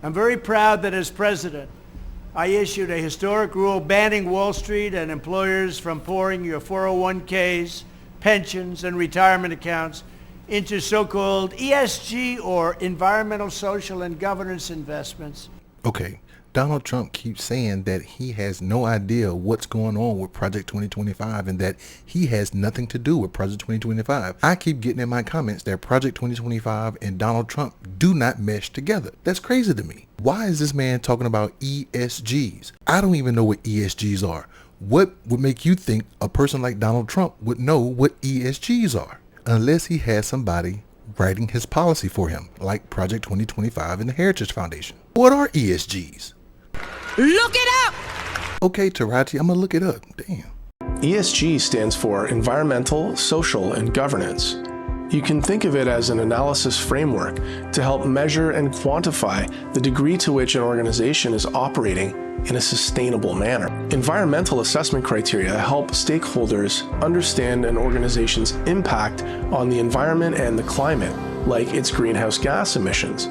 I'm very proud that as president, I issued a historic rule banning Wall Street and employers from pouring your 401ks, pensions, and retirement accounts into so-called ESG or environmental, social, and governance investments. Okay, Donald Trump keeps saying that he has no idea what's going on with Project 2025 and that he has nothing to do with Project 2025. I keep getting in my comments that Project 2025 and Donald Trump do not mesh together. That's crazy to me. Why is this man talking about ESGs? I don't even know what ESGs are. What would make you think a person like Donald Trump would know what ESGs are? Unless he has somebody writing his policy for him, like Project 2025 and the Heritage Foundation. What are ESGs? Look it up! Okay, Taraji, I'm gonna look it up. Damn. ESG stands for Environmental, Social, and Governance. You can think of it as an analysis framework to help measure and quantify the degree to which an organization is operating in a sustainable manner. Environmental assessment criteria help stakeholders understand an organization's impact on the environment and the climate, like its greenhouse gas emissions.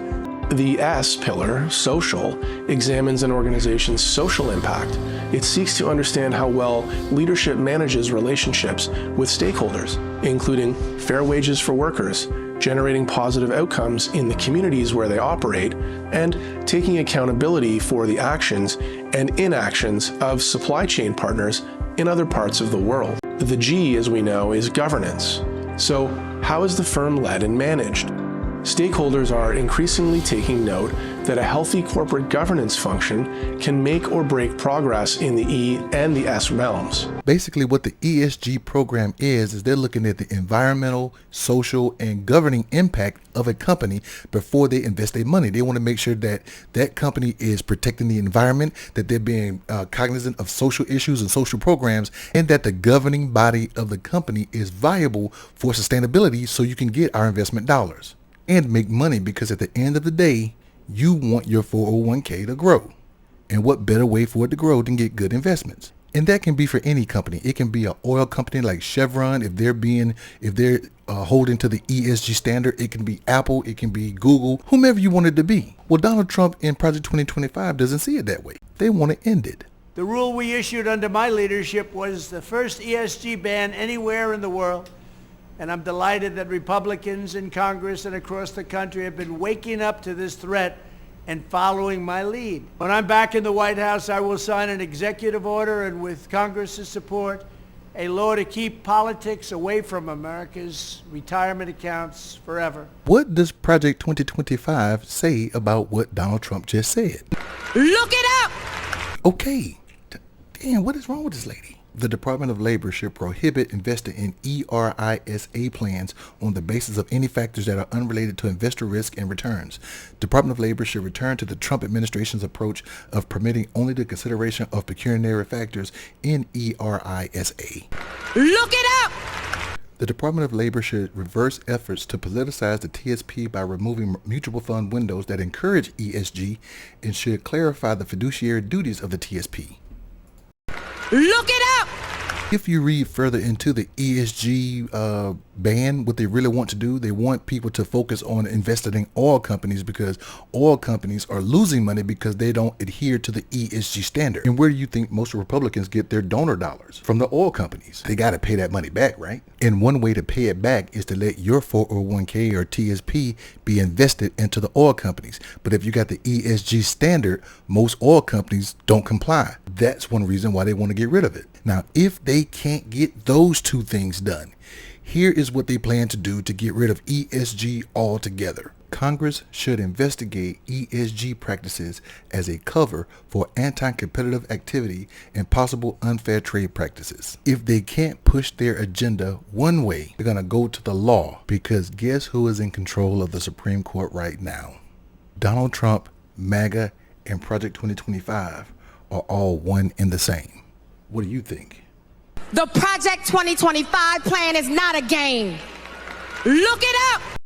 The S pillar, social, examines an organization's social impact. It seeks to understand how well leadership manages relationships with stakeholders, including fair wages for workers, generating positive outcomes in the communities where they operate, and taking accountability for the actions and inactions of supply chain partners in other parts of the world. The G, as we know, is governance. So, how is the firm led and managed? Stakeholders are increasingly taking note that a healthy corporate governance function can make or break progress in the E and the S realms. Basically, what the ESG program is they're looking at the environmental, social, and governing impact of a company before they invest their money. They want to make sure that that company is protecting the environment, that they're being cognizant of social issues and social programs, and that the governing body of the company is viable for sustainability so you can get our investment dollars and make money, because at the end of the day, you want your 401k to grow. And what better way for it to grow than get good investments? And that can be for any company. It can be an oil company like Chevron, if they're holding to the ESG standard. It can be Apple, it can be Google, whomever you want it to be. Well, Donald Trump in Project 2025 doesn't see it that way. They want to end it. The rule we issued under my leadership was the first ESG ban anywhere in the world. And I'm delighted that Republicans in Congress and across the country have been waking up to this threat and following my lead. When I'm back in the White House, I will sign an executive order and, with Congress's support, a law to keep politics away from America's retirement accounts forever. What does Project 2025 say about what Donald Trump just said? Look it up! Okay. Damn, what is wrong with this lady? The Department of Labor should prohibit investing in ERISA plans on the basis of any factors that are unrelated to investor risk and returns. Department of Labor should return to the Trump administration's approach of permitting only the consideration of pecuniary factors in ERISA. Look it up! The Department of Labor should reverse efforts to politicize the TSP by removing mutual fund windows that encourage ESG, and should clarify the fiduciary duties of the TSP. Look it up! If you read further into the ESG ban, what they really want to do, they want people to focus on investing in oil companies, because oil companies are losing money because they don't adhere to the ESG standard. And where do you think most Republicans get their donor dollars? From the oil companies. They got to pay that money back, right? And one way to pay it back is to let your 401k or TSP be invested into the oil companies. But if you got the ESG standard, most oil companies don't comply. That's one reason why they want to get rid of it. Now, if they can't get those two things done, here is what they plan to do to get rid of ESG altogether. Congress should investigate ESG practices as a cover for anti-competitive activity and possible unfair trade practices. If they can't push their agenda one way, they're going to go to the law, because guess who is in control of the Supreme Court right now? Donald Trump, Maga, and Project 2025 are all one and the same. What do you think? The Project 2025 plan is not a game. Look it up!